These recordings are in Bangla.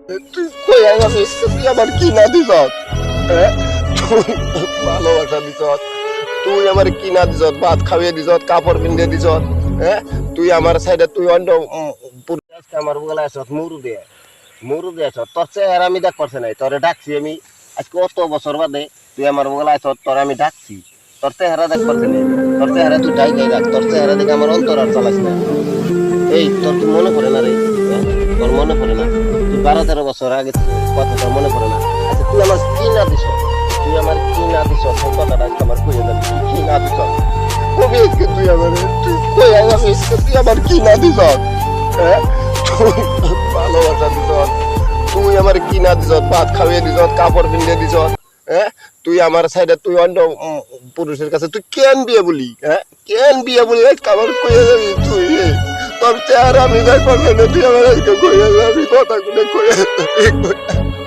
তুই কই আছিস? তুই আমার কি না দিছ? হ্যাঁ, তুই ভালোবাসা দিছ, তুই আমার কি না দিছ? ভাত খাইয়ে দিছ, কাপড় পিন্ধে দিছ। হ্যাঁ, তুই আমার সাইডে তুই অন্য আজকে আমার বলে আস মরু দিয়ে আস। তোর চেহারা আমি দেখ পারছে নাই, তোরে ডাকছি আমি আজকে অত বছর বাদে। তুই আমার বলে আস, তোর আমি ডাকছি, তোর চেহারা দেখ পারছে নাই। তোর চেহারা তুই ডাই গাই রাখ, তোর চেহারা দেখে আমার অন্তর আর চালাইস না। এই তোর কি মনে পড়ে না রে? হ্যাঁ? তোর মনে পড়ে না? তুই 12-13 বছর আগে কথা তোর মনে পড়ে না? আচ্ছা তুই আমার কি না দিছ? তুই আমার কি না দিছ? সেই কথাটা আজকে আমার কইয়া যাবি, তুই কি না দিছ? কবি আজকে তুই আমার, তুই কইয়া যাবি আজকে তুই আমার কি না দিছ? হ্যাঁ, তুই ভালোবাসা দিছ, তুই আমার কি না দিছ? ভাত খাইয়ে দিছ, কাপড় পিন্ধে দিছ। হ্যাঁ, তুই আমার সাইডে তুই অন্য পুরুষের কাছে তুই কেন বিয়ে বলি? হ্যাঁ, কেন বিয়ে বলি? আজকে আমার কইয়া যাবি তুই? তোর চেহারা আমি দেখবো না, তুই আমার আজকে কইয়া যাবি, কথা গুলো কইয়া যাবি,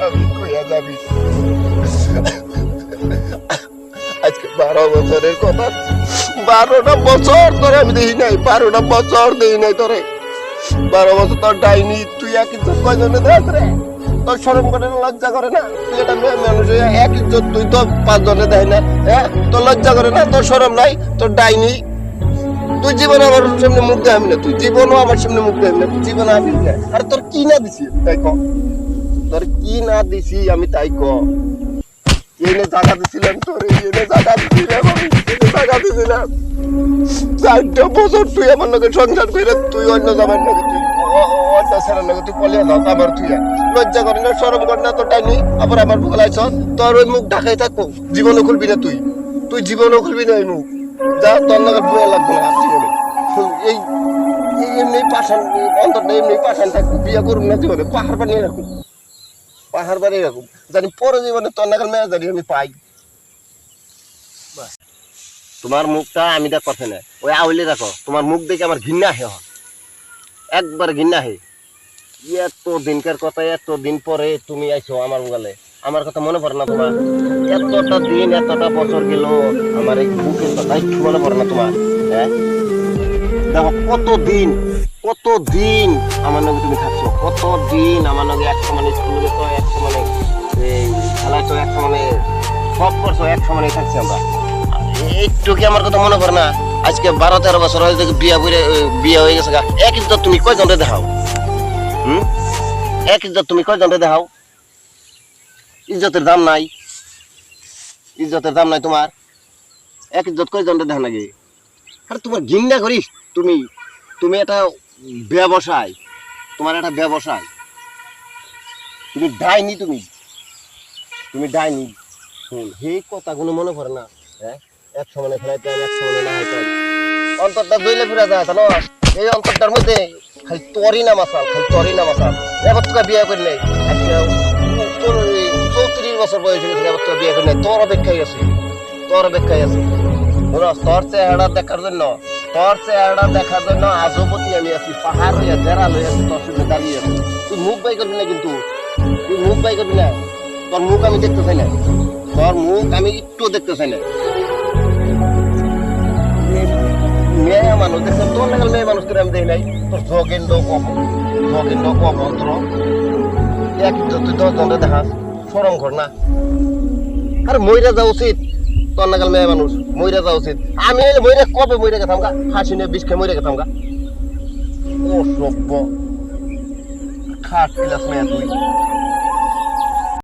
আমি কইয়া যাবি। আজকে 12 বছরের কথা, 12টা বছর ধরে আমি দেখি নাই, 12টা বছর দেখি নাই তোরে। 12 বছর তোর ডাইনি, তুই এক ইজ্জত কয়জনে দেখ রে? তোর শরম করে না, লজ্জা করে না? তুই এটা মেয়ে মানুষ, এক ইজ্জত তুই তো 5 জনে দেয় না। হ্যাঁ, তোর লজ্জা করে না? তোর শরম নাই? তোর ডাইনি, তুই জীবনে আমার সামনে মুখ দেখাবি না, তুই জীবনও আমার সামনে মুখ দেখাবি না, তুই জীবনে আমি না। আর তোর কি না দিছি তাই ক, তোর কি না দিছি আমি তাই ক। এনে জায়গা দিছিলাম তোর, এনে জায়গা দিছিলাম আমি, এনে জায়গা দিছিলাম। 4টা বছর তুই আমার লগে সংসার করে তুই অন্য যাবার লগে, তুই অন্য ছেলের লগে তুই পলিয়া যাও আবার। তুই লজ্জা করে না, শরম করে না? তোর টাইনি আবার আমার মুখ লাইছ, তোর ওই মুখ ঢাকাই থাকবো, জীবনও খুলবি না তুই, তুই জীবনও খুলবি না এই মুখ। যা, তোর লগে বয়ে লাগবে না জীবনে। এই এমনি পাশান অন্তরটা এমনি পাশান থাকবো, বিয়ে করুন না জীবনে, পাহাড় বানিয়ে রাখুন, পাহাড় বানিয়ে রাখুন, জানি পরে জীবনে তোর নাগাল মেয়ে জানি আমি পাই। তোমার মুখটা আমি দেখ পারছি না, ওই আউলে রাখো, তোমার মুখ দেখে আমার ঘৃণা হে, একবার ঘৃণা হে। এত দিনকার কথা, এত দিন পরে তুমি আইছো আমার মোবাইলে, আমার কথা মনে পড়ে না তোমার? এতটা দিন, এতটা বছর গেল, আমার এই বুকের কথা একটু মনে পড়ে না তোমার? হ্যাঁ, দেখো কতদিন, কতদিন আমার লগে তুমি থাকছো, কতদিন আমার লগে একশো মানে স্কুলে যেত, একশো মানে খেলাইছো, একশো মানে সব করছো, একশো মানে থাকছি আমরা। একটু কি আমার কথা মনে পড়ে না? আজকে 12-13 বছর হয়ে বিয়ে হয়ে গেছে গা। এক ইজ্জত তুমি কয়জন রে দেখাও? এক ইজ্জত তুমি কয়জন রে দেখাও? ইজ্জতের দাম নাই, ইজ্জতের দাম নাই তোমার। এক ইজ্জত কয়জন রে দেখা নাকি? আর তোমার ঘৃণা করিস তুমি, তুমি এটা ব্যবসায়, তোমার একটা ব্যবসায়, তুমি ডাইনি, তুমি তুমি ডাইনি। সেই কথাগুলো মনে পড়ে না? হ্যাঁ, এক সমানে ফেলাইতাম, এক সমানে না হইতাম, অন্তরটা দইলে ফিরে যায় জানো? এই অন্তরটার মধ্যে খালি তরি না মাসাল, খালি তরি না মাসাল। এবার তোকে বিয়ে করি নাই, আজকে তোর 34 বছর বয়স হয়ে গেছে, এবার তোকে বিয়ে করি নাই, তোর অপেক্ষায় আছে, তোর অপেক্ষায় আছে। তোর চেহারা দেখার জন্য, তোর চেহারা দেখার জন্য আজবতী আমি আছি, পাহাড় হইয়া জেরাল হয়ে আছি, তোর সামনে দাঁড়িয়ে আছি। তুই মুখ বাই করবি না কিন্তু, তুই মুখ বাই করবি না, তোর মুখ আমি দেখতে চাই না, তোর মুখ আমি একটু দেখতে চাই না। মেয়ে মানুষ দেখছে, তোর লাগাল মেয়ে মানুষ করে আমি দেখি নাই। তোর জগেন্দ্র অভদ্র, এক তুই 10 জনরে দেখাস, সরম কর না? আরে মইরা যাওয়া উচিত, তোর নাগাল মেয়ে মানুষ মইরা যাওয়া উচিত। আমি মইরা কবে মইরা গেতাম গা, হাসি নিয়ে বিষ খেয়ে মইরা গেতাম গা। ও সভ্য খাট বিলাস মেয়ে তুই।